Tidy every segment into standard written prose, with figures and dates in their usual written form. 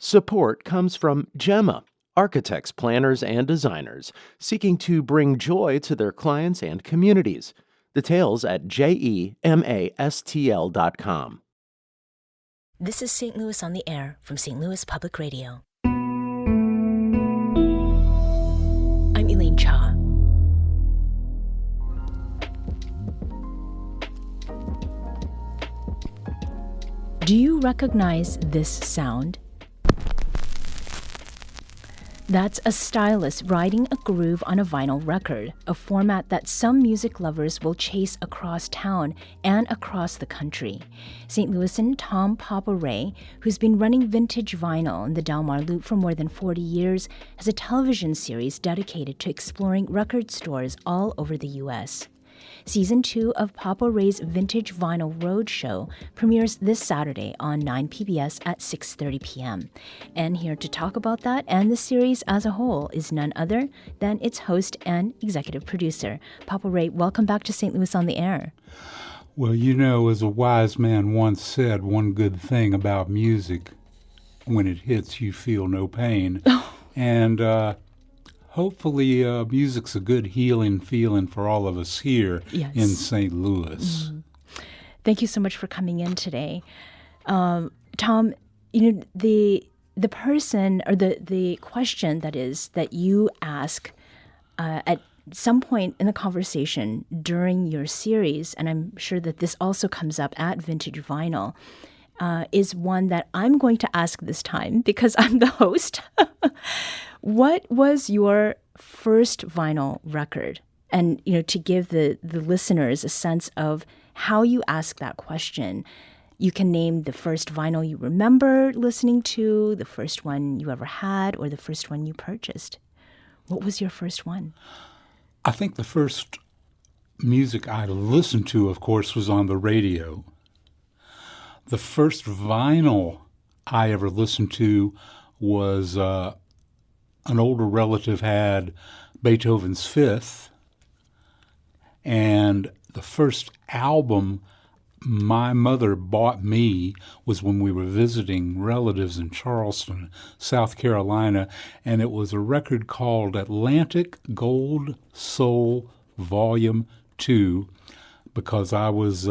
Support comes from Gemma, architects, planners, and designers seeking to bring joy to their clients and communities. Details at gemastl.com. This is St. Louis on the Air from St. Louis Public Radio. I'm Elaine Cha. Do you recognize this sound? That's a stylus riding a groove on a vinyl record, a format that some music lovers will chase across town and across the country. St. Louisan Tom Papa Ray, who's been running Vintage Vinyl in the Del Mar Loop for more than 40 years, has a television series dedicated to exploring record stores all over the U.S. Season 2 of Papa Ray's Vintage Vinyl Roadshow premieres this Saturday on 9 PBS at 6:30 p.m. And here to talk about that and the series as a whole is none other than its host and executive producer. Papa Ray, welcome back to St. Louis on the Air. Well, you know, as a wise man once said, one good thing about music, when it hits, you feel no pain. And hopefully, music's a good healing feeling for all of us here in St. Louis. Mm-hmm. Thank you so much for coming in today. Tom, you know, the person or the question that you ask at some point in the conversation during your series, and I'm sure that this also comes up at Vintage Vinyl, is one that I'm going to ask this time because I'm the host. What was your first vinyl record? And, you know, to give the listeners a sense of how you ask that question, you can name the first vinyl you remember listening to, the first one you ever had, or the first one you purchased. What was your first one? I think the first music I listened to, of course, was on the radio. The first vinyl I ever listened to was an older relative had Beethoven's Fifth, and the first album my mother bought me was when we were visiting relatives in Charleston, South Carolina, and it was a record called Atlantic Gold Soul Volume 2, because I was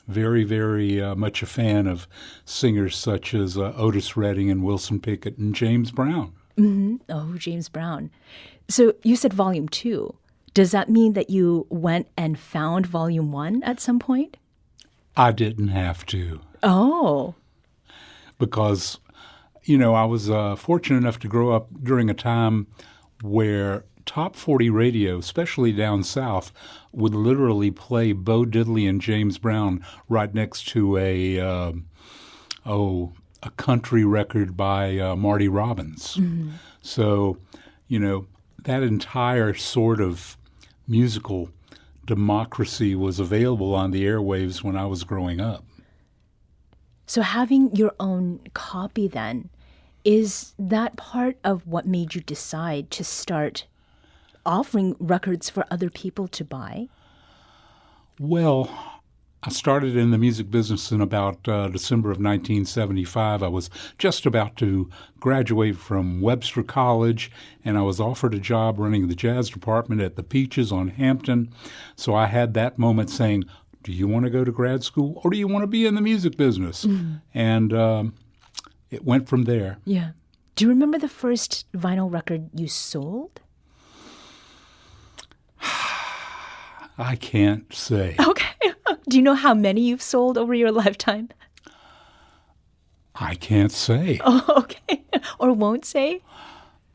very, very much a fan of singers such as Otis Redding and Wilson Pickett and James Brown. Mm-hmm. Oh, James Brown. So you said Volume 2. Does that mean that you went and found Volume 1 at some point? I didn't have to. Oh. Because, you know, I was fortunate enough to grow up during a time where top 40 radio, especially down south, would literally play Bo Diddley and James Brown right next to a country record by Marty Robbins. Mm-hmm. So, you know, that entire sort of musical democracy was available on the airwaves when I was growing up. So having your own copy then, is that part of what made you decide to start offering records for other people to buy? Well, I started in the music business in about December of 1975. I was just about to graduate from Webster College, and I was offered a job running the jazz department at the Peaches on Hampton. So I had that moment saying, do you want to go to grad school or do you want to be in the music business? Mm-hmm. And it went from there. Yeah. Do you remember the first vinyl record you sold? I can't say. Okay. Do you know how many you've sold over your lifetime? I can't say. Oh, okay. Or won't say?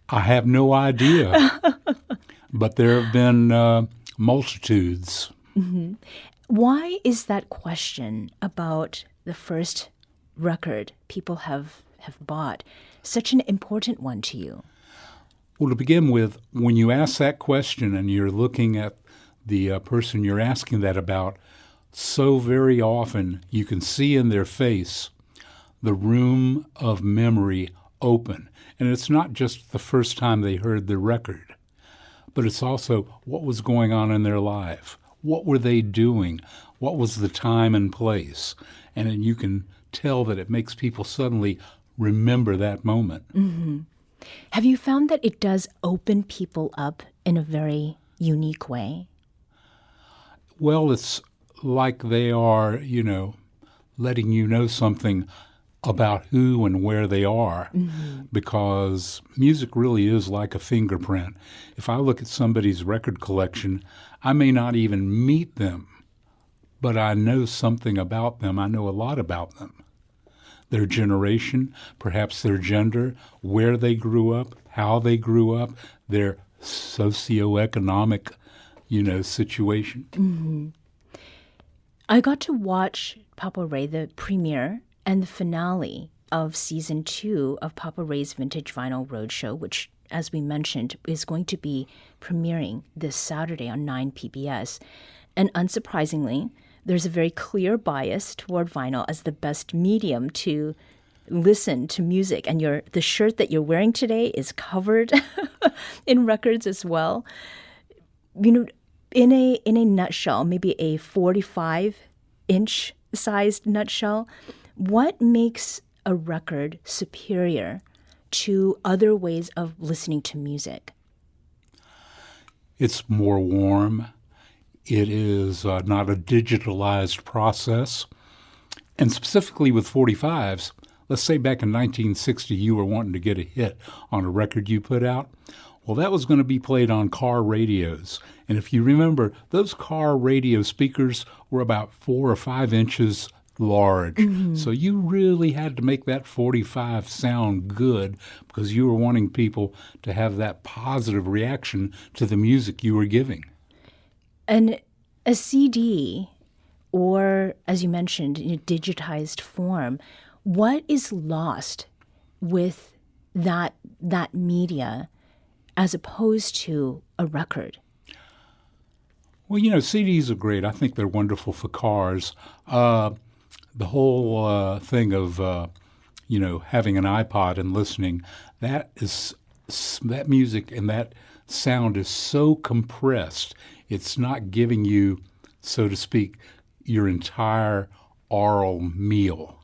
I have no idea. But there have been multitudes. Mm-hmm. Why is that question about the first record people have bought such an important one to you? Well, to begin with, when you ask that question and you're looking at the person you're asking that about, so very often you can see in their face the room of memory open. And it's not just the first time they heard the record, but it's also what was going on in their life. What were they doing? What was the time and place? And then you can tell that it makes people suddenly remember that moment. Have you found that it does open people up in a very unique way? Well, it's like they are, letting you know something about who and where they are, because music really is like a fingerprint. If I look at somebody's record collection, I may not even meet them, but I know something about them. I know a lot about them. Their generation, perhaps their gender, where they grew up, how they grew up, their socioeconomic, situation. I got to watch Papa Ray, the premiere and the finale of season 2 of Papa Ray's Vintage Vinyl Roadshow, which, as we mentioned, is going to be premiering this Saturday on 9 PBS. And unsurprisingly, there's a very clear bias toward vinyl as the best medium to listen to music. And the shirt that you're wearing today is covered in records as well. In a nutshell, maybe a 45-inch sized nutshell, what makes a record superior to other ways of listening to music? It's more warm. It is not a digitalized process. And specifically with 45s, let's say back in 1960 you were wanting to get a hit on a record you put out. Well, that was going to be played on car radios. And if you remember, those car radio speakers were about 4 or 5 inches large. So you really had to make that 45 sound good because you were wanting people to have that positive reaction to the music you were giving. And a CD, or as you mentioned, in a digitized form, what is lost with that media as opposed to a record? Well, CDs are great. I think they're wonderful for cars. The whole thing of, having an iPod and listening, that music and that sound is so compressed. It's not giving you, so to speak, your entire oral meal.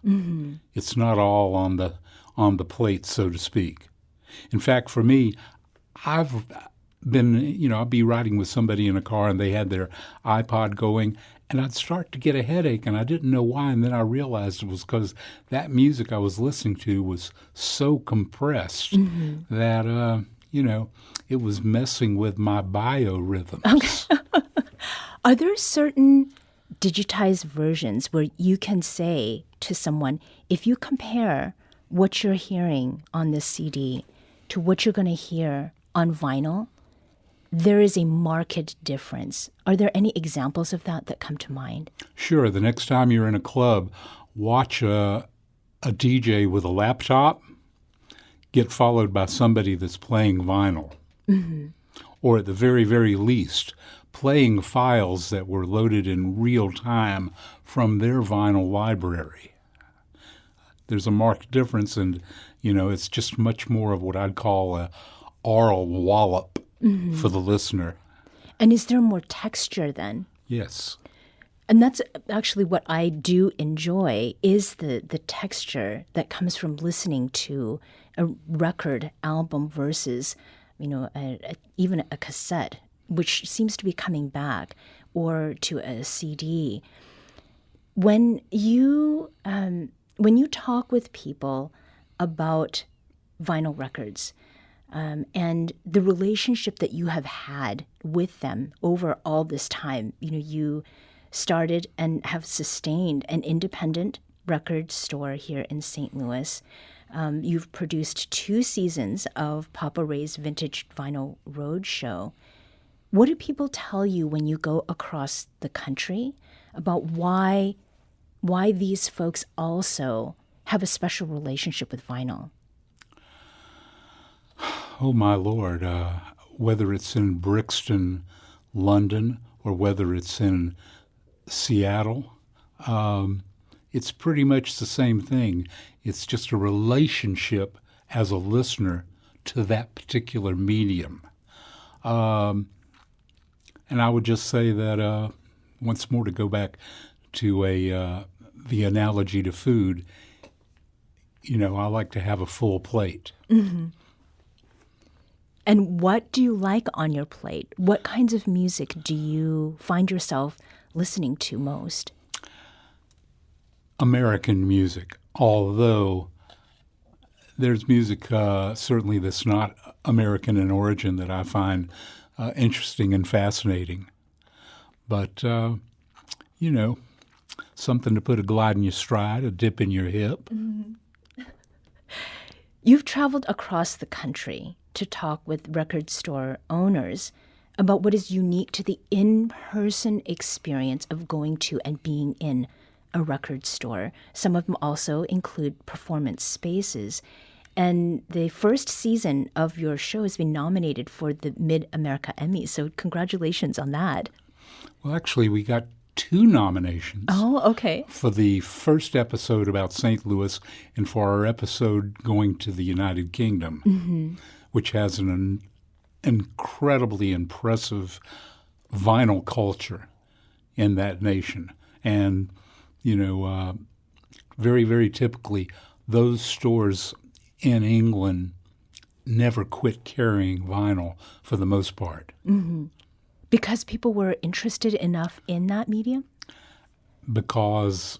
It's not all on the plate, so to speak. In fact, for me, I've been, I'd be riding with somebody in a car and they had their iPod going, and I'd start to get a headache, and I didn't know why, and then I realized it was because that music I was listening to was so compressed that, it was messing with my biorhythms. Okay. Are there certain digitized versions where you can say to someone, if you compare what you're hearing on this CD to what you're going to hear on vinyl, there is a marked difference? Are there any examples of that come to mind? Sure. The next time you're in a club, watch a DJ with a laptop get followed by somebody that's playing vinyl. Or at the very, very least, playing files that were loaded in real time from their vinyl library. There's a marked difference, and, it's just much more of what I'd call a oral wallop for the listener. And is there more texture then? Yes. And that's actually what I do enjoy, is the texture that comes from listening to a record album versus, even a cassette, which seems to be coming back, or to a CD. When you talk with people about vinyl records, and the relationship that you have had with them over all this time, you started and have sustained an independent record store here in St. Louis. You've produced 2 seasons of Papa Ray's Vintage Vinyl Roadshow. What do people tell you when you go across the country about why these folks also have a special relationship with vinyl? Oh, my Lord. Whether it's in Brixton, London, or whether it's in Seattle, it's pretty much the same thing. It's just a relationship as a listener to that particular medium. And I would just say that, once more, to go back to the analogy to food, I like to have a full plate. And what do you like on your plate? What kinds of music do you find yourself listening to most? American music, although there's music certainly that's not American in origin that I find interesting and fascinating. But, something to put a glide in your stride, a dip in your hip. You've traveled across the country to talk with record store owners about what is unique to the in-person experience of going to and being in a record store. Some of them also include performance spaces. And the first season of your show has been nominated for the Mid-America Emmy, so congratulations on that. Well, actually, we got 2 nominations. Oh, okay. For the first episode about St. Louis and for our episode going to the United Kingdom, which has an incredibly impressive vinyl culture in that nation. And, very, very typically, those stores in England never quit carrying vinyl for the most part. Because people were interested enough in that medium? Because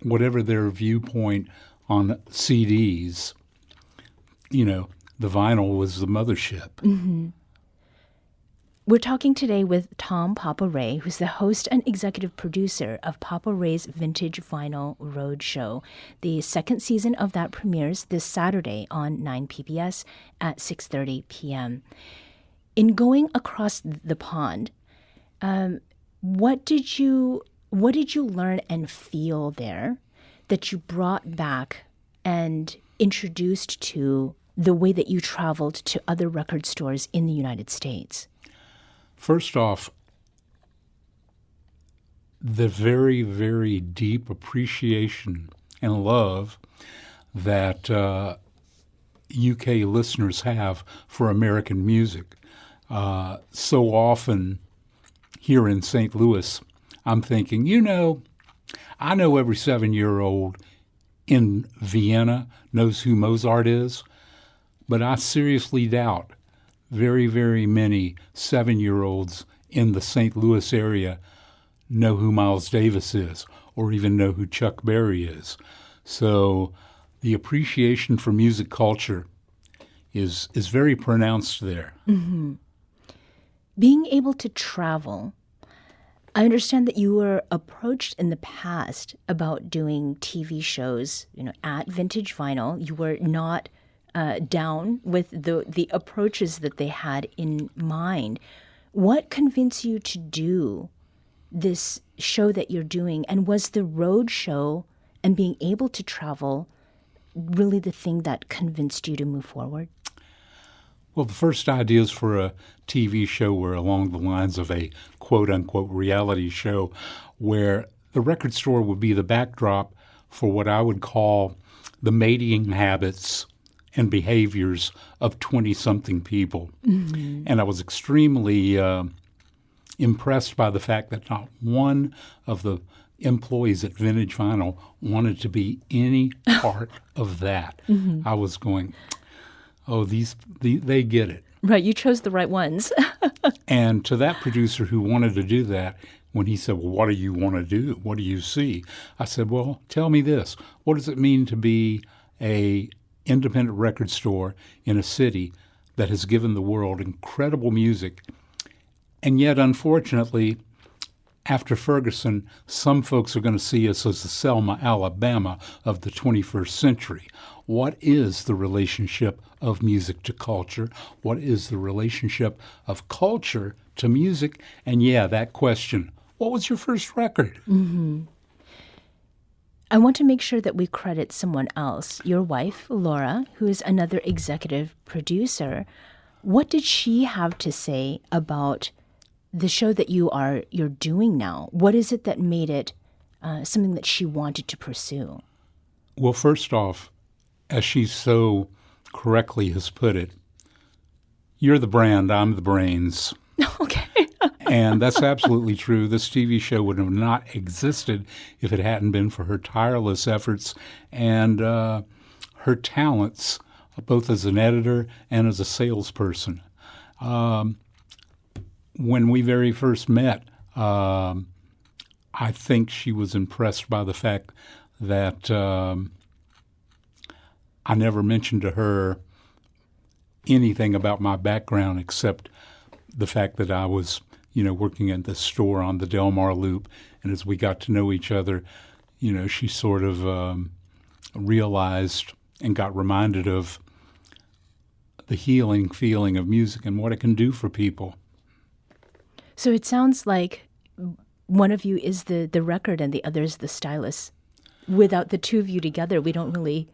whatever their viewpoint on CDs, the vinyl was the mothership. We're talking today with Tom Papa Ray, who's the host and executive producer of Papa Ray's Vintage Vinyl Roadshow. The second season of that premieres this Saturday on 9 PBS at 6:30 p.m. In going across the pond, what did you learn and feel there that you brought back and introduced to the way that you traveled to other record stores in the United States? First off, the very, very deep appreciation and love that UK listeners have for American music. So often here in St. Louis, I'm thinking, I know every 7-year-old in Vienna knows who Mozart is, but I seriously doubt very, very many 7-year-olds in the St. Louis area know who Miles Davis is or even know who Chuck Berry is. So the appreciation for music culture is very pronounced there. Being able to travel, I understand that you were approached in the past about doing TV shows, at Vintage Vinyl. You were not down with the approaches that they had in mind. What convinced you to do this show that you're doing? And was the road show and being able to travel really the thing that convinced you to move forward? Well, the first ideas for a TV show were along the lines of a quote-unquote reality show where the record store would be the backdrop for what I would call the mating habits and behaviors of 20-something people. And I was extremely impressed by the fact that not one of the employees at Vintage Vinyl wanted to be any part of that. I was going, they get it. Right, you chose the right ones. And to that producer who wanted to do that, when he said, well, what do you want to do? What do you see? I said, well, tell me this. What does it mean to be a independent record store in a city that has given the world incredible music? And yet, unfortunately, after Ferguson, some folks are going to see us as the Selma, Alabama of the 21st century. What is the relationship of music to culture? What is the relationship of culture to music? And that question, what was your first record? I want to make sure that we credit someone else, your wife, Laura, who is another executive producer. What did she have to say about the show that you're doing now? What is it that made it something that she wanted to pursue? Well, first off, as she so correctly has put it, you're the brand, I'm the brains. Okay. And that's absolutely true. This TV show would have not existed if it hadn't been for her tireless efforts and her talents, both as an editor and as a salesperson. When we very first met, I think she was impressed by the fact that I never mentioned to her anything about my background except the fact that I was, working at the store on the Del Mar Loop. And as we got to know each other, she sort of realized and got reminded of the healing feeling of music and what it can do for people. So it sounds like one of you is the record and the other is the stylist. Without the two of you together, we don't really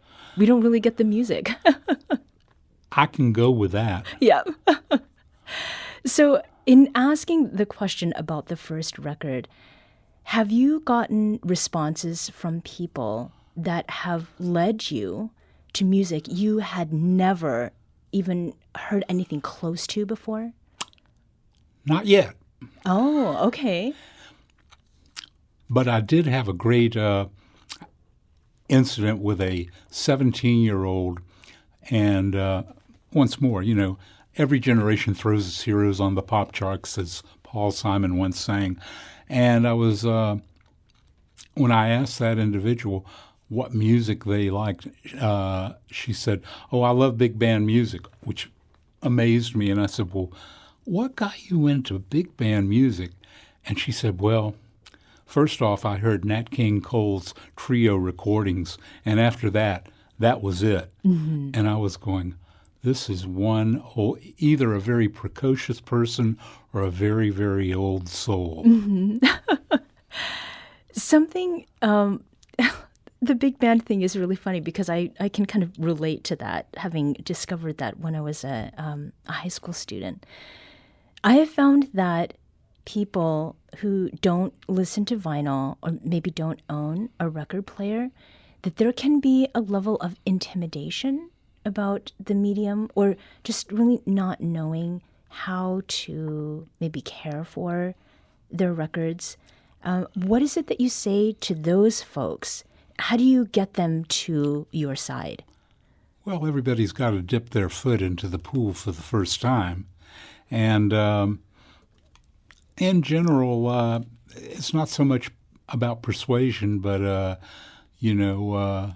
get the music. I can go with that. Yeah. So in asking the question about the first record, have you gotten responses from people that have led you to music you had never even heard anything close to before? Not yet. Oh, okay. But I did have a great incident with a 17-year-old. And once more, every generation throws its heroes on the pop charts, as Paul Simon once sang. And I was, when I asked that individual what music they liked, she said, "Oh, I love big band music," which amazed me. And I said, "Well, what got you into big band music?" And she said, "Well, first off, I heard Nat King Cole's trio recordings, and after that, that was it." Mm-hmm. And I was going, this is either a very precocious person or a very, very old soul. Mm-hmm. Something, the big band thing is really funny because I can kind of relate to that, having discovered that when I was a high school student. I have found that people who don't listen to vinyl or maybe don't own a record player, that there can be a level of intimidation about the medium or just really not knowing how to maybe care for their records. What is it that you say to those folks? How do you get them to your side? Well, everybody's got to dip their foot into the pool for the first time. And in general, it's not so much about persuasion, but, a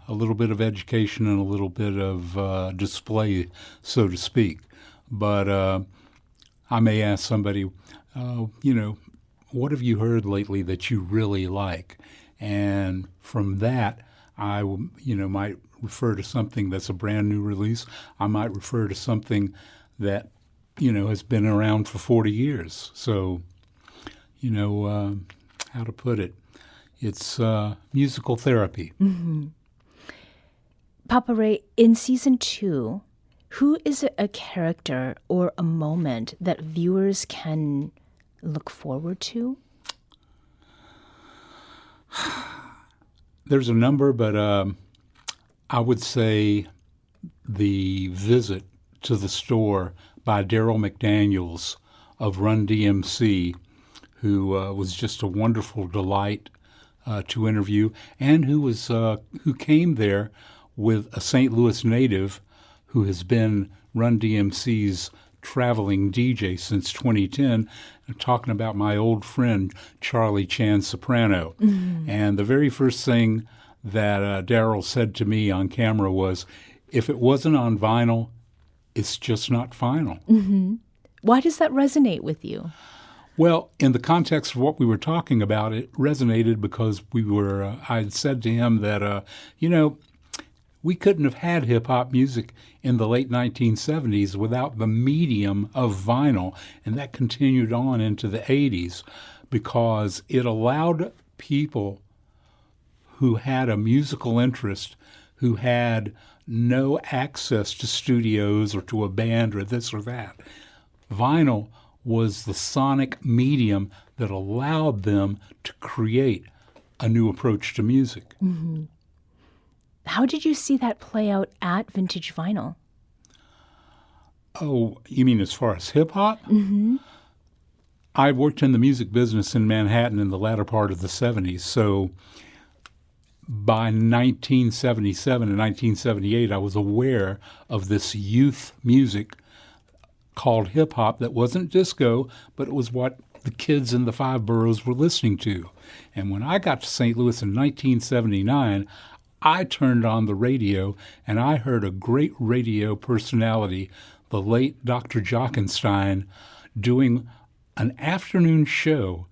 little bit of education and a little bit of display, so to speak. But I may ask somebody, what have you heard lately that you really like? And from that, I might refer to something that's a brand new release. I might refer to something that has been around for 40 years. So, how to put it? It's musical therapy. Mm-hmm. Papa Ray, in season 2, who is a character or a moment that viewers can look forward to? There's a number, but I would say the visit to the store by Daryl McDaniels of Run DMC, who was just a wonderful delight to interview, and who came there with a St. Louis native who has been Run DMC's traveling DJ since 2010, talking about my old friend Charlie Chan Soprano. Mm-hmm. And the very first thing that Daryl said to me on camera was, if it wasn't on vinyl, it's just not final. Mm-hmm. Why does that resonate with you? Well, in the context of what we were talking about, it resonated because I had said to him that, we couldn't have had hip-hop music in the late 1970s without the medium of vinyl, and that continued on into the 80s because it allowed people who had a musical interest, who had no access to studios or to a band or this or that. Vinyl was the sonic medium that allowed them to create a new approach to music. Mm-hmm. How did you see that play out at Vintage Vinyl? Oh, you mean as far as hip-hop? Mm-hmm. I worked in the music business in Manhattan in the latter part of the 70s, so by 1977 and 1978, I was aware of this youth music called hip-hop that wasn't disco, but it was what the kids in the five boroughs were listening to. And when I got to St. Louis in 1979, I turned on the radio, and I heard a great radio personality, the late Dr. Jockenstein, doing an afternoon show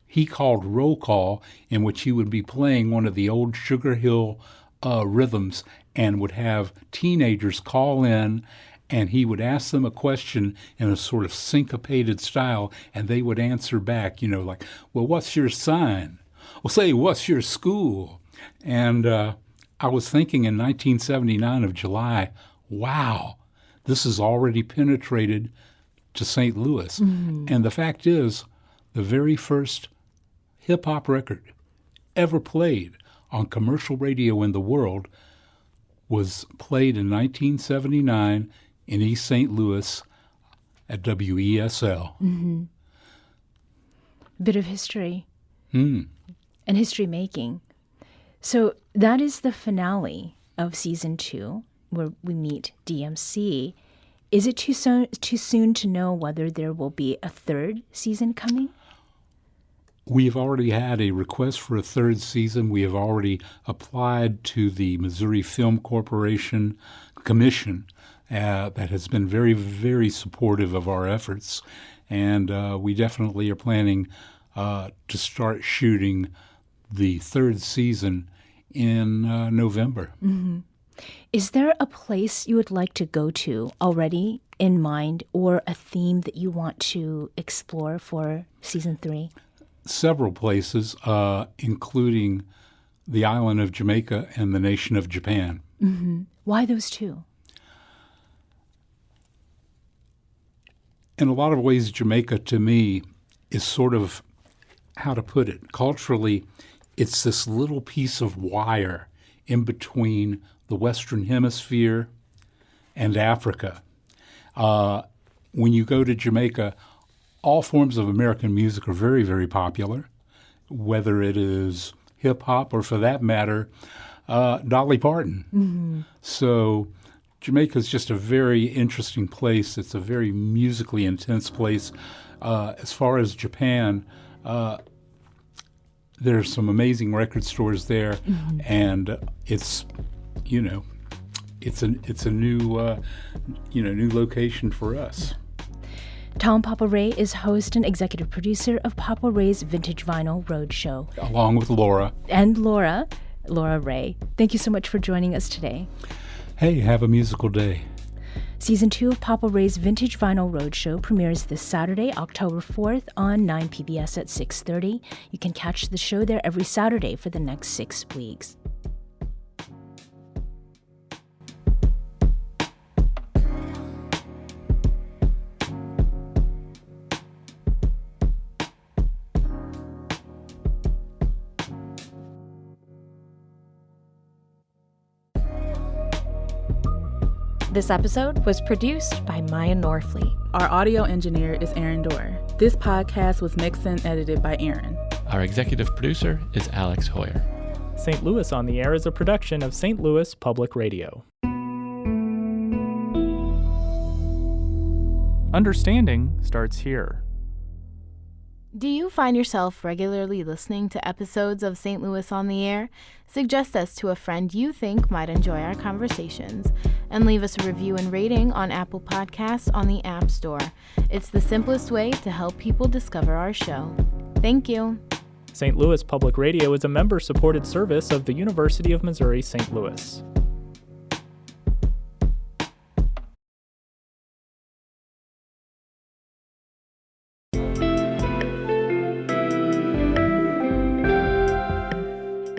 he called Roll Call, in which he would be playing one of the old Sugar Hill rhythms and would have teenagers call in, and he would ask them a question in a sort of syncopated style, and they would answer back, like, well, what's your sign? Well, say, what's your school? And I was thinking in 1979 of July, wow, this has already penetrated to St. Louis. Mm-hmm. And the fact is, the very first hip-hop record ever played on commercial radio in the world was played in 1979 in East St. Louis at WESL. Mm-hmm. Bit of history and history making. So that is the finale of season 2, where we meet DMC. Is it too soon to know whether there will be a third season coming? We have already had a request for a third season. We have already applied to the Missouri Film Corporation Commission that has been very, very supportive of our efforts. And we definitely are planning to start shooting the third season in November. Mm-hmm. Is there a place you would like to go to already in mind, or a theme that you want to explore for season 3? Several places, including the island of Jamaica and the nation of Japan. Mm-hmm. Why those two? In a lot of ways, Jamaica, to me, is sort of, how to put it, culturally, it's this little piece of wire in between the Western Hemisphere and Africa. When you go to Jamaica, all forms of American music are very, very popular, whether it is hip-hop or, for that matter, Dolly Parton. Mm-hmm. So Jamaica is just a very interesting place. It's a very musically intense place. As far as Japan, there's some amazing record stores there, mm-hmm. and it's a new new location for us. Tom Papa Ray is host and executive producer of Papa Ray's Vintage Vinyl Roadshow. Along with Laura. And Laura Ray. Thank you so much for joining us today. Hey, have a musical day. Season 2 of Papa Ray's Vintage Vinyl Roadshow premieres this Saturday, October 4th on 9 PBS at 6:30. You can catch the show there every Saturday for the next 6 weeks. This episode was produced by Maya Norfleet. Our audio engineer is Aaron Dorr. This podcast was mixed and edited by Aaron. Our executive producer is Alex Hoyer. St. Louis on the Air is a production of St. Louis Public Radio. Understanding starts here. Do you find yourself regularly listening to episodes of St. Louis on the Air? Suggest us to a friend you think might enjoy our conversations, and leave us a review and rating on Apple Podcasts on the App Store. It's the simplest way to help people discover our show. Thank you. St. Louis Public Radio is a member-supported service of the University of Missouri St. Louis.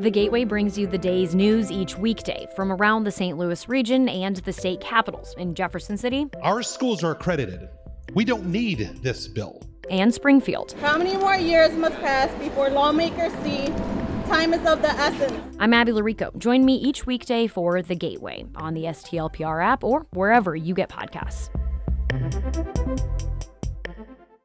The Gateway brings you the day's news each weekday from around the St. Louis region and the state capitals in Jefferson City. Our schools are accredited. We don't need this bill. And Springfield. How many more years must pass before lawmakers see time is of the essence? I'm Abby Larico. Join me each weekday for The Gateway on the STLPR app or wherever you get podcasts.